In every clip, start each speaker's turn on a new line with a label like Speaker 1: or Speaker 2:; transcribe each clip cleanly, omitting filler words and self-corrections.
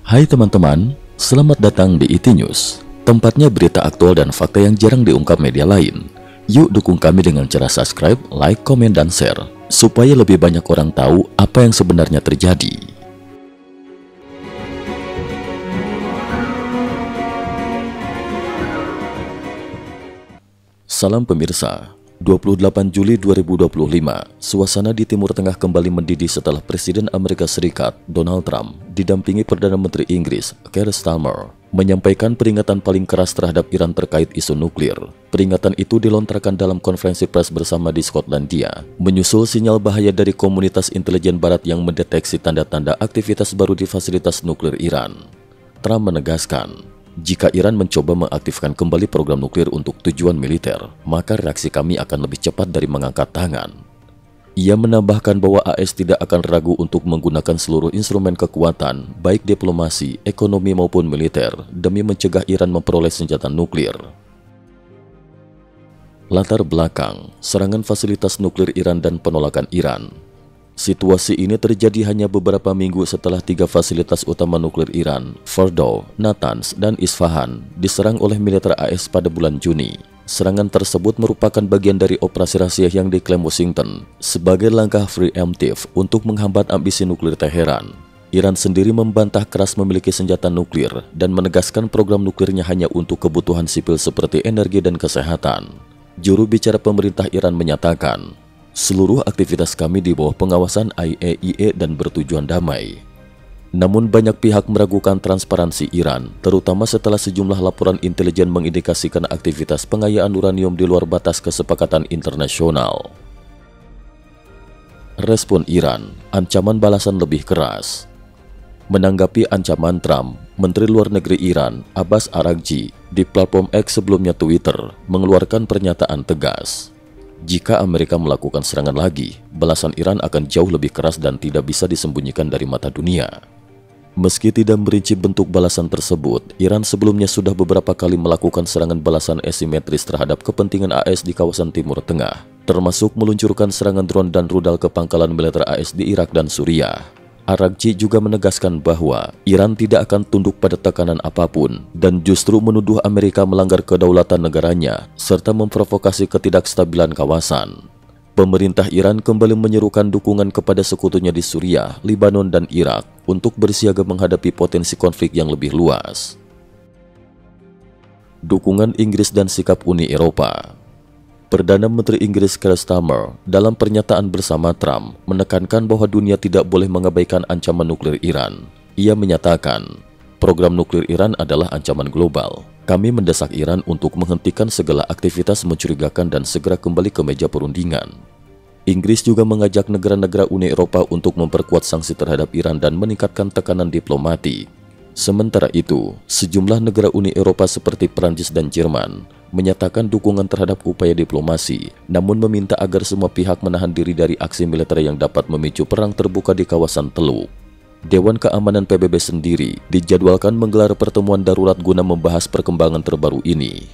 Speaker 1: Hai teman-teman, selamat datang di IT News, tempatnya berita aktual dan fakta yang jarang diungkap media lain. Yuk dukung kami dengan cara subscribe, like, komen, dan share, supaya lebih banyak orang tahu apa yang sebenarnya terjadi. Salam pemirsa, 28 Juli 2025, suasana di Timur Tengah kembali mendidih setelah Presiden Amerika Serikat, Donald Trump, didampingi Perdana Menteri Inggris, Keir Starmer, menyampaikan peringatan paling keras terhadap Iran terkait isu nuklir. Peringatan itu dilontarkan dalam konferensi pers bersama di Skotlandia, menyusul sinyal bahaya dari komunitas intelijen Barat yang mendeteksi tanda-tanda aktivitas baru di fasilitas nuklir Iran. Trump menegaskan, jika Iran mencoba mengaktifkan kembali program nuklir untuk tujuan militer, maka reaksi kami akan lebih cepat dari mengangkat tangan. Ia menambahkan bahwa AS tidak akan ragu untuk menggunakan seluruh instrumen kekuatan, baik diplomasi, ekonomi maupun militer, demi mencegah Iran memperoleh senjata nuklir. Latar belakang, serangan fasilitas nuklir Iran dan penolakan Iran. Situasi ini terjadi hanya beberapa minggu setelah 3 fasilitas utama nuklir Iran, Fordow, Natanz, dan Isfahan, diserang oleh militer AS pada bulan Juni. Serangan tersebut merupakan bagian dari operasi rahasia yang diklaim Washington sebagai langkah preemptif untuk menghambat ambisi nuklir Teheran. Iran sendiri membantah keras memiliki senjata nuklir dan menegaskan program nuklirnya hanya untuk kebutuhan sipil seperti energi dan kesehatan. Juru bicara pemerintah Iran menyatakan, seluruh aktivitas kami di bawah pengawasan IAEA dan bertujuan damai. Namun banyak pihak meragukan transparansi Iran, terutama setelah sejumlah laporan intelijen mengindikasikan aktivitas pengayaan uranium di luar batas kesepakatan internasional. Respon Iran, ancaman balasan lebih keras. Menanggapi ancaman Trump, Menteri Luar Negeri Iran, Abbas Araghchi, di platform X sebelumnya Twitter, mengeluarkan pernyataan tegas. Jika Amerika melakukan serangan lagi, balasan Iran akan jauh lebih keras dan tidak bisa disembunyikan dari mata dunia. Meski tidak merinci bentuk balasan tersebut, Iran sebelumnya sudah beberapa kali melakukan serangan balasan asimetris terhadap kepentingan AS di kawasan Timur Tengah, termasuk meluncurkan serangan drone dan rudal ke pangkalan militer AS di Irak dan Suriah. Araghchi juga menegaskan bahwa Iran tidak akan tunduk pada tekanan apapun dan justru menuduh Amerika melanggar kedaulatan negaranya serta memprovokasi ketidakstabilan kawasan. Pemerintah Iran kembali menyerukan dukungan kepada sekutunya di Suriah, Lebanon, dan Irak untuk bersiaga menghadapi potensi konflik yang lebih luas. Dukungan Inggris dan sikap Uni Eropa. Perdana Menteri Inggris Keir Starmer dalam pernyataan bersama Trump menekankan bahwa dunia tidak boleh mengabaikan ancaman nuklir Iran. Ia menyatakan, program nuklir Iran adalah ancaman global. Kami mendesak Iran untuk menghentikan segala aktivitas mencurigakan dan segera kembali ke meja perundingan. Inggris juga mengajak negara-negara Uni Eropa untuk memperkuat sanksi terhadap Iran dan meningkatkan tekanan diplomatik. Sementara itu, sejumlah negara Uni Eropa seperti Prancis dan Jerman menyatakan dukungan terhadap upaya diplomasi, namun meminta agar semua pihak menahan diri dari aksi militer yang dapat memicu perang terbuka di kawasan Teluk. Dewan Keamanan PBB sendiri dijadwalkan menggelar pertemuan darurat guna membahas perkembangan terbaru ini.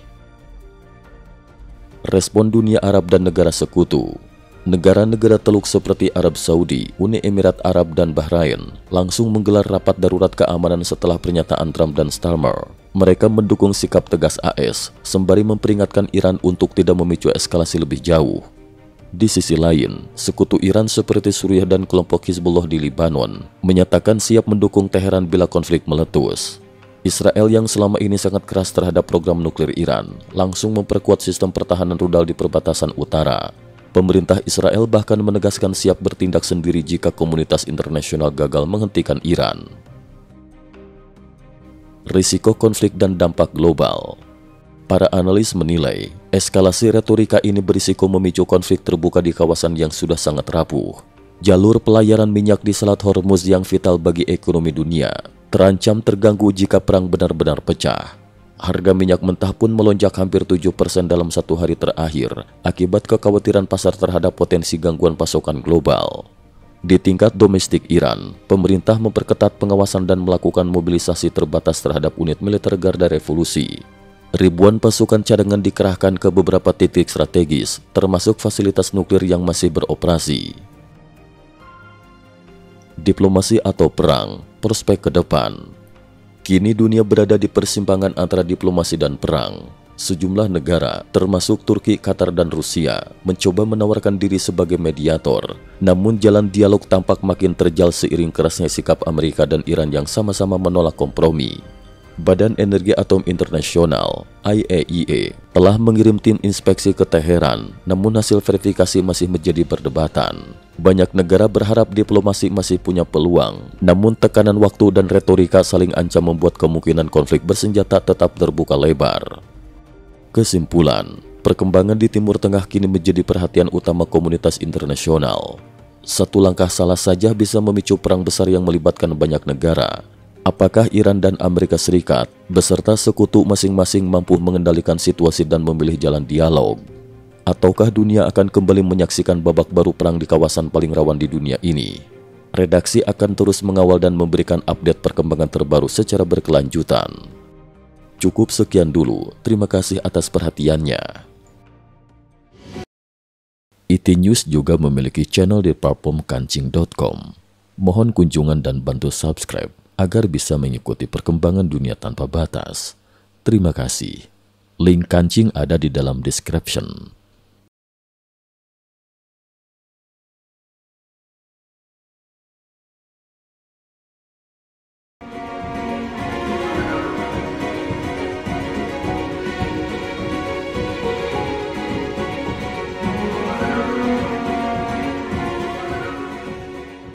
Speaker 1: Respon dunia Arab dan negara sekutu. Negara-negara Teluk seperti Arab Saudi, Uni Emirat Arab, dan Bahrain langsung menggelar rapat darurat keamanan setelah pernyataan Trump dan Starmer. Mereka mendukung sikap tegas AS, sembari memperingatkan Iran untuk tidak memicu eskalasi lebih jauh. Di sisi lain, sekutu Iran seperti Suriah dan kelompok Hizbullah di Lebanon menyatakan siap mendukung Teheran bila konflik meletus. Israel yang selama ini sangat keras terhadap program nuklir Iran langsung memperkuat sistem pertahanan rudal di perbatasan utara. Pemerintah Israel bahkan menegaskan siap bertindak sendiri jika komunitas internasional gagal menghentikan Iran. Risiko konflik dan dampak global. Para analis menilai, eskalasi retorika ini berisiko memicu konflik terbuka di kawasan yang sudah sangat rapuh. Jalur pelayaran minyak di Selat Hormuz yang vital bagi ekonomi dunia terancam terganggu jika perang benar-benar pecah. Harga minyak mentah pun melonjak hampir 7% dalam 1 hari terakhir akibat kekhawatiran pasar terhadap potensi gangguan pasokan global. Di tingkat domestik Iran, pemerintah memperketat pengawasan dan melakukan mobilisasi terbatas terhadap unit militer Garda Revolusi. Ribuan pasukan cadangan dikerahkan ke beberapa titik strategis, termasuk fasilitas nuklir yang masih beroperasi. Diplomasi atau perang, prospek ke depan. Kini dunia berada di persimpangan antara diplomasi dan perang. Sejumlah negara, termasuk Turki, Qatar, dan Rusia, mencoba menawarkan diri sebagai mediator. Namun jalan dialog tampak makin terjal seiring kerasnya sikap Amerika dan Iran yang sama-sama menolak kompromi. Badan Energi Atom Internasional (IAEA) telah mengirim tim inspeksi ke Teheran, namun hasil verifikasi masih menjadi perdebatan. Banyak negara berharap diplomasi masih punya peluang, namun tekanan waktu dan retorika saling ancam membuat kemungkinan konflik bersenjata tetap terbuka lebar. Kesimpulan, perkembangan di Timur Tengah kini menjadi perhatian utama komunitas internasional. Satu langkah salah saja bisa memicu perang besar yang melibatkan banyak negara. Apakah Iran dan Amerika Serikat beserta sekutu masing-masing mampu mengendalikan situasi dan memilih jalan dialog? Ataukah dunia akan kembali menyaksikan babak baru perang di kawasan paling rawan di dunia ini? Redaksi akan terus mengawal dan memberikan update perkembangan terbaru secara berkelanjutan. Cukup sekian dulu, terima kasih atas perhatiannya. IT News juga memiliki channel di platform kancing.com. Mohon kunjungan dan bantu subscribe agar bisa mengikuti perkembangan dunia tanpa batas. Terima kasih. Link kancing ada di dalam description.